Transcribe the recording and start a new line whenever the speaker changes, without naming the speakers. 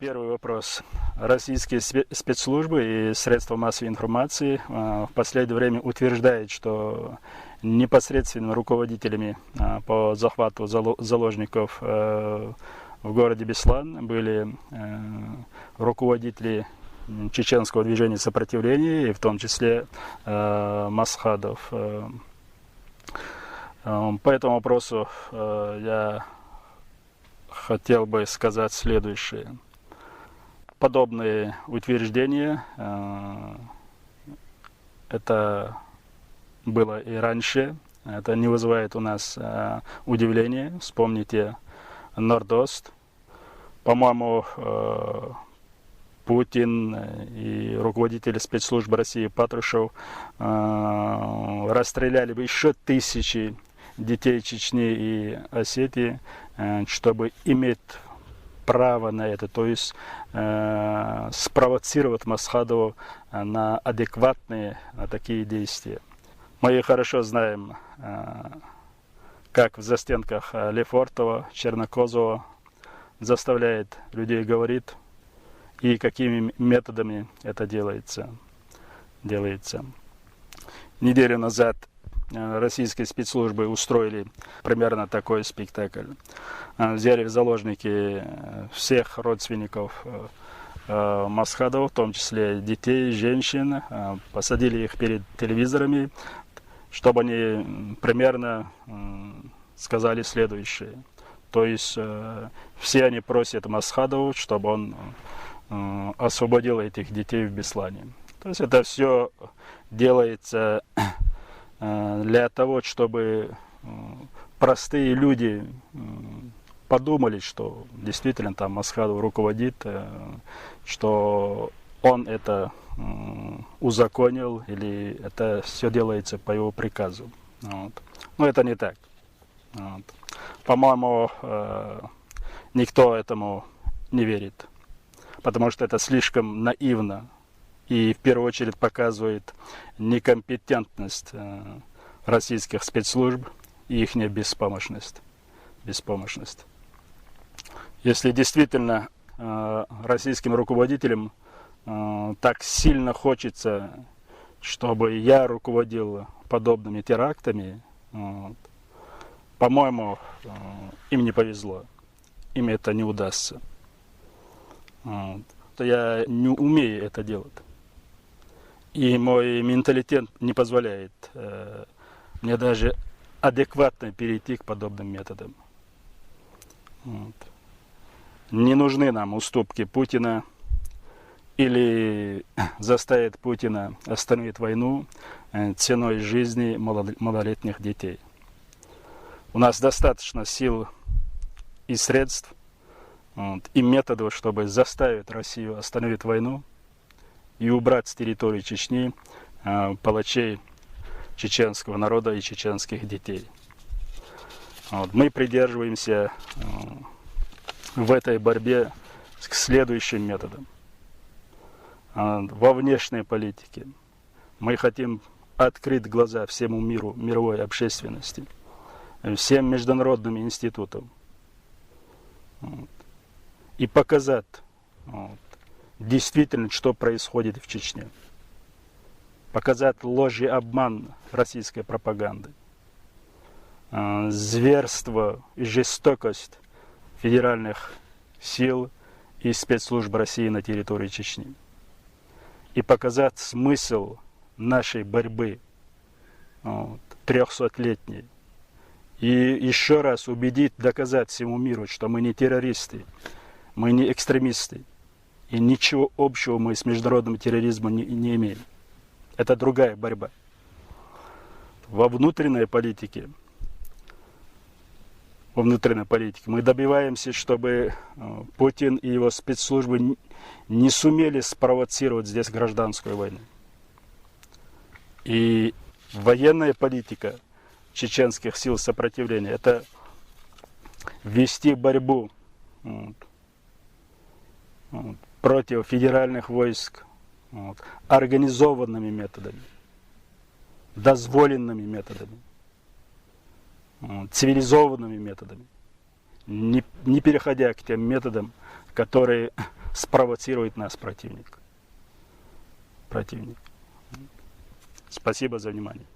Первый вопрос. Российские спецслужбы и средства массовой информации в последнее время утверждают, что непосредственными руководителями по захвату заложников в городе Беслан были руководители чеченского движения сопротивления, и в том числе Масхадов. По этому вопросу я хотел бы сказать следующее. Подобные утверждения, это было и раньше, это не вызывает у нас удивления. Вспомните Норд-Ост. По-моему, Путин и руководители спецслужб России Патрушев расстреляли бы еще тысячи детей Чечни и Осетии, чтобы иметь право на это, то есть спровоцировать Масхадова на адекватные такие действия. Мы хорошо знаем, как в застенках Лефортово, Чернокозово заставляет людей говорить и какими методами это делается. Неделю назад российские спецслужбы устроили примерно такой спектакль. Взяли в заложники всех родственников Масхадова, в том числе детей, женщин, посадили их перед телевизорами, чтобы они примерно сказали следующее. То есть все они просят Масхадова, чтобы он освободил этих детей в Беслане. То есть это все делается для того, чтобы простые люди подумали, что действительно там Масхадов руководит, что он это узаконил, или это все делается по его приказу. Вот. Но это не так. Вот. По-моему, никто этому не верит, потому что это слишком наивно и в первую очередь показывает некомпетентность российских спецслужб и их беспомощность. Если действительно российским руководителям так сильно хочется, чтобы я руководил подобными терактами, по-моему, им не повезло, им это не удастся. Я не умею это делать. И мой менталитет не позволяет мне даже адекватно перейти к подобным методам. Вот. Не нужны нам уступки Путина или заставить Путина остановить войну ценой жизни малолетних детей. У нас достаточно сил и средств, и методов, чтобы заставить Россию остановить войну и убрать с территории Чечни палачей чеченского народа и чеченских детей. Вот. Мы придерживаемся в этой борьбе к следующим методам. Во внешней политике мы хотим открыть глаза всему миру, мировой общественности, всем международным институтам, и показать действительно, что происходит в Чечне. Показать ложь и обман российской пропаганды, зверство и жестокость федеральных сил и спецслужб России на территории Чечни. И показать смысл нашей борьбы 300-летней. И еще раз убедить, доказать всему миру, что мы не террористы, мы не экстремисты. И ничего общего мы с международным терроризмом не имеем. Это другая борьба. Во внутренней политике мы добиваемся, чтобы Путин и его спецслужбы не сумели спровоцировать здесь гражданскую войну. И военная политика чеченских сил сопротивления – это вести борьбу против федеральных войск организованными методами, дозволенными методами, цивилизованными методами, не переходя к тем методам, которые спровоцирует нас противник. Спасибо за внимание.